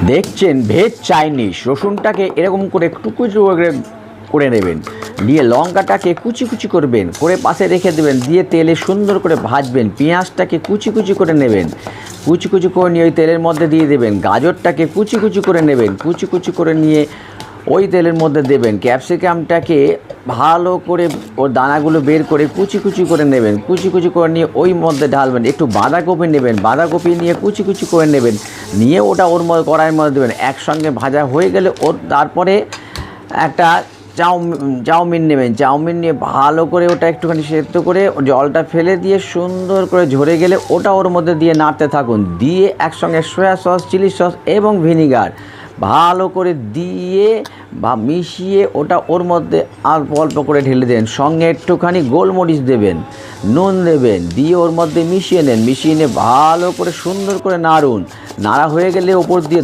দেখছেন veg Chinese. রসুনটাকে এরকম করে টুকরো করে নেবেন, দিয়ে লঙ্কাটাকে কুচি কুচি করবেন, করে পাশে রেখে দেবেন, দিয়ে তেলে সুন্দর করে ভাজবেন। পেঁয়াজটাকে কুচি কুচি করে নেবেন, কুচি কুচি করে নিয়ে ওই তেলের মধ্যে দিয়ে দেবেন। গাজরটাকে কুচি কুচি করে নেবেন, কুচি কুচি করে নিয়ে ওই তেলের মধ্যে দেবেন। ক্যাপসিকামটাকে ভালো করে ওর দানাগুলো বের করে কুচি কুচি করে নেবেন, কুচি কুচি করে নিয়ে ওই মধ্যে ঢালবেন। একটু বাঁধাকপি নেবেন, বাঁধাকপি নিয়ে কুচি কুচি করে নেবেন, নিয়ে ওটা ওর মধ্যে কড়াইয়ের মধ্যে দেবেন। একসঙ্গে ভাজা হয়ে গেলে ওর তারপরে একটা চাউমিন নেবেন, চাউমিন নিয়ে ভালো করে ওটা একটুখানি সেদ্ধ করে জলটা ফেলে দিয়ে সুন্দর করে ঝরে গেলে ওটা ওর মধ্যে দিয়ে নাড়তে থাকুন। দিয়ে একসঙ্গে সয়া সস, চিলি সস এবং ভিনিগার ভালো করে দিয়ে বা মিশিয়ে ওটা ওর মধ্যে অল্প অল্প করে ঢেলে দেন। সঙ্গে একটুখানি গোলমরিচ দেবেন, নুন দেবেন, দিয়ে ওর মধ্যে মিশিয়ে নেন। মিশিয়ে নিয়ে ভালো করে সুন্দর করে নাড়ুন। নাড়া হয়ে গেলে ওপর দিয়ে